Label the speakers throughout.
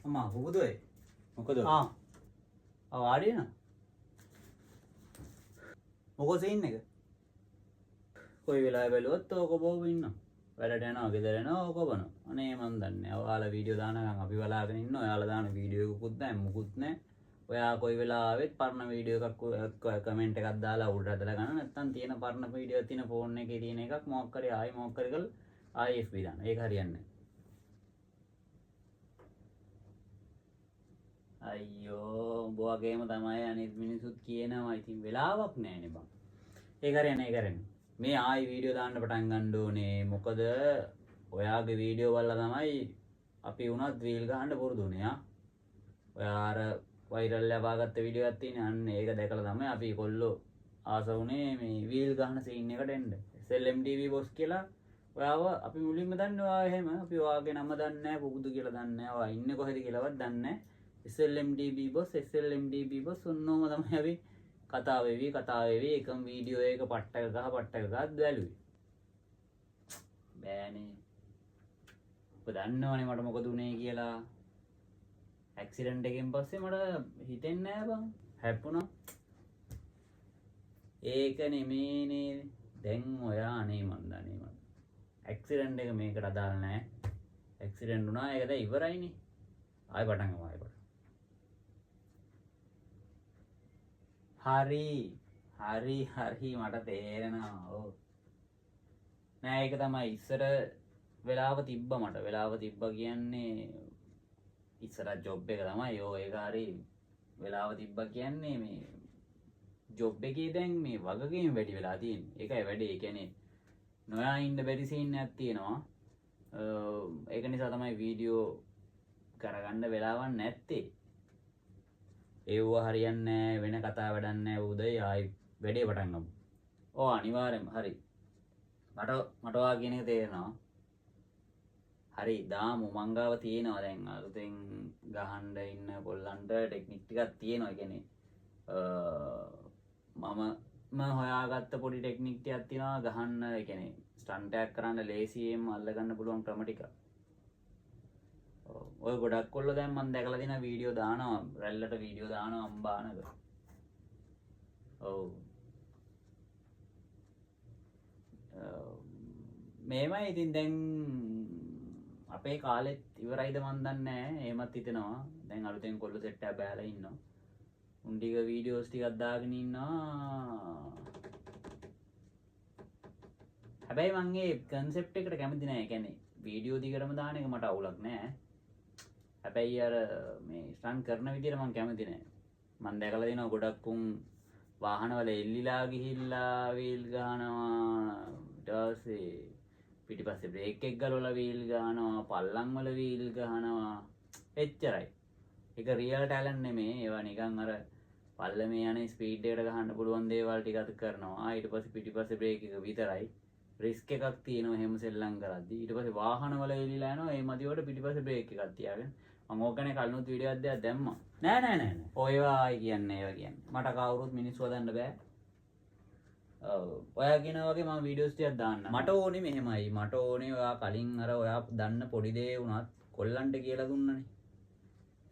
Speaker 1: අම්මා පුබුදු ඒ
Speaker 2: මොකද
Speaker 1: වාඩි වෙනවා මොකෝ සීන් එක කොයි වෙලාවෙ බැලුවත් ඕක බොව ඉන්නවා වැඩට යනවා ගෙදර එනවා ඕක බොනවා අනේ මන් දන්නේ ඔයාලා වීඩියෝ දානකම් අපි බලාගෙන ඉන්නවා ඔයාලා දාන වීඩියෝ එකකුත් නැහැ මුකුත් නැහැ ඔයා කොයි වෙලාවෙත් පරණ වීඩියෝ එකක් කමෙන්ට් එකක් දාලා උඩට ඇදලා ගන්න නැත්නම් තියෙන පරණ වීඩියෝ තියෙන ෆෝන් එකේ තියෙන එකක් මොකක් කරේ ආයි මොකක් කරේ කල් ආයි FB දාන්න ඒක හරියන්නේ අයියෝ උඹ වගේම තමයි අනිත් මිනිස්සුත් කියනවා ඉතින් වෙලාවක් නැහැනේ බං ඒක හරියන්නේ මේ ආයි වීඩියෝ දාන්න පටන් ගන්න ඕනේ මොකද ඔයාගේ වීඩියෝ වල තමයි අපි උනත් රීල් ගහන්න පුරුදු වුනේ ආ ඔයා අර වයිරල් ලබාගත්ත වීඩියෝ එකක් තියෙන අන්න ඒක දැකලා තමයි අපි කොල්ලෝ ආස වුනේ මේ වීල් ගහන සීන් එකට එන්න SLMTV boss කියලා ඔයාව අපි මුලින්ම දන්නේ ඔයා එහෙම අපි ඔයාගේ නම දන්නේ නැහැ පුබුදු කියලා දන්නේ නැහැ ඔයා ඉන්නේ කොහෙද කියලාවත් දන්නේ නැහැ SLMTV boss ඔන්නෝම තමයි අපි කතා වෙවි එකම වීඩියෝ එක පට්ටක ගහ බැලුවේ බෑනේ ඔබ දන්නවනේ මට මොකද උනේ කියලා ඇක්සිඩන්ට් එකෙන් පස්සේ මට හිතෙන්නේ නැහැ බං හැප්පුණා ඒක නෙමේනේ දැන් ඔයා අනේ මන් ඇක්සිඩන්ට් එක මේකට අදාළ නැහැ ඇක්සිඩන්ට් වුණා ඒක දැන් ඉවරයිනේ ආයෙ පටන් ගමු හරි මට තේරෙනවා ඔව් නෑ ඒක තමයි ඉස්සර වෙලාව තිබ්බ කියන්නේ ඉස්සර ජොබ් එක තමයි ඔය ඒක හරි වෙලාව තිබ්බ කියන්නේ මේ ජොබ් එකේ දැන් මේ වගකීම් වැඩි වෙලා තියෙන්නේ ඒකයි වැඩේ ඒ කියන්නේ නොයා ඉන්න බැරි සීන් එකක් තියෙනවා ඒක නිසා තමයි වීඩියෝ කරගන්න වෙලාවක් නැත්තේ ඒව හරියන්නේ වෙන කතා වැඩක් නැහැ උදේ ආයි වැඩේ පටන් ගමු. ඔව් අනිවාර්යෙන්ම හරි. මට ඔයා කියන එක තේරෙනවා. හරි දාමු මංගාව තියෙනවා දැන් අලුතෙන් ගහන්න ඉන්න කොල්ලන්ට ටෙක්නික් ටිකක් තියෙනවා. ඒ කියන්නේ මම හොයාගත්ත පොඩි ටෙක්නික් ටිකක් තියෙනවා ගහන්න. ඒ කියන්නේ ස්ටන්ට් එකක් කරන්න ලේසියෙන් අල්ලගන්න පුළුවන් ක්‍රම ටික. ඔය ගොඩක් කොල්ලෝ දැන් මම දැකලා තියෙන වීඩියෝ දානවා රැල්ලට වීඩියෝ දානවා අම්බානක. ඔව්. මේමයි ඉතින් දැන් අපේ කාලෙත් ඉවරයිද මන් දන්නේ නැහැ. එහෙමත් හිතෙනවා. දැන් අලුතෙන් කොල්ලෝ සෙට් එකක් බෑලා ඉන්නවා. උන් ටික වීඩියෝස් ටිකක් දාගෙන ඉන්නවා. හැබැයි මම මේ concept එකට කැමති නැහැ. ඒ කියන්නේ වීඩියෝ දිගටම දාන එක මට අවුලක් නැහැ. හැබැයි අර මේ ස්ටන් කරන විදිහට මම කැමති නැහැ. මම දැකලා දිනවා ගොඩක් උන් වාහනවල එල්ලිලා ගිහිල්ලා වීල් ගහනවා. ඊට පස්සේ පිටිපස්සේ බ්‍රේක් එක ගලවලා වීල් ගහනවා. පල්ලම් වල වීල් ගහනවා. එච්චරයි. ඒක රියල් ටැලන්ට් නෙමෙයි. ඒවා නිකන් අර පල්ලමේ යන්නේ ස්පීඩ් එකට ගහන්න පුළුවන් දේවල් ටිකක් කරනවා. ඊට පස්සේ පිටිපස්සේ බ්‍රේක් එක විතරයි. රිස්ක් එකක් තියෙනවා එහෙම සෙල්ලම් කරද්දී. ඊට පස්සේ වාහනවල එලිලා යනවා. ඒ මදිවට පිටිපස්සේ බ්‍රේක් එකක් තියාගෙන මම ඕකනේ කලිනුත් වීඩියෝ එකක් දැම්මා. නෑ. ඔයවා කියන්නේ ඒවා කියන්නේ. මට කවුරුත් මිනිස්සු හදන්න බෑ. ඔව්. ඔයා කියන වගේ මම වීඩියෝස් ටිකක් දාන්න. මට ඕනේ මෙහෙමයි. මට ඕනේ ඔයා කලින් අර ඔයා දන්න පොඩි දේ වුණත් කොල්ලන්ට කියලා දුන්නනේ.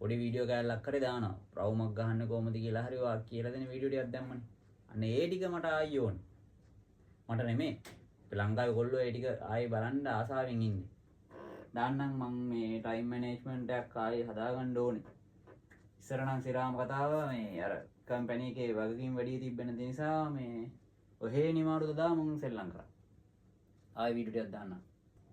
Speaker 1: පොඩි වීඩියෝ කෑල්ලක් කරේ දානවා. ප්‍රවුමක් ගහන්න කොහොමද කියලා හරි ඔයා කියලා දෙන වීඩියෝ ටිකක් දැම්මනේ. අන්න ඒ ටික මට ආයි ඕනේ. මට නෙමෙයි. ලංකාවේ කොල්ලෝ ඒ ටික ආයේ බලන්න ආසාවෙන් ඉන්නේ. දාන්නම් මම මේ ටයිම් මැනේජ්මන්ට් එකක් ආයේ හදාගන්න ඕනේ. ඉස්සර නම් සිරාම කතාව මේ අර කම්පැනි එකේ වගකීම් වැඩි තිබෙන නිසා මේ ඔහේ නිමාඩු දා මම සෙල්ලම් කරා. ආයේ වීඩියෝ ටිකක් දාන්නම්.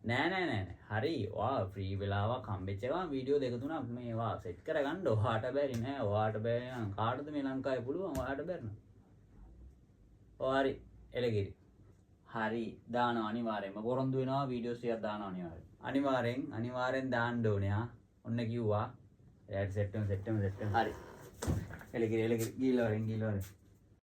Speaker 1: නෑ. හරි. ඔයා ෆ්‍රී වෙලාවක් හම්බෙච්ච ගමන් වීඩියෝ දෙක තුනක් මේවා සෙට් කරගන්න. ඔයාට බැරි නෑ. ඔයාට බැරි නම් කාටද මේ ලංකාවේ පුළුවන් ඔයාට බැරි නම්. ඔය හරි එළගිරි. හරි දානවා අනිවාර්යෙන්ම පොරොන්දු වෙනවා වීඩියෝස් ටිකක් දානවා අනිවාර්යෙන් දාන්න ඕනේ ආ ඔන්න කිව්වා එයාට සෙට් වෙන හරි එළගිරි ගිහිල්ලා වරෙන්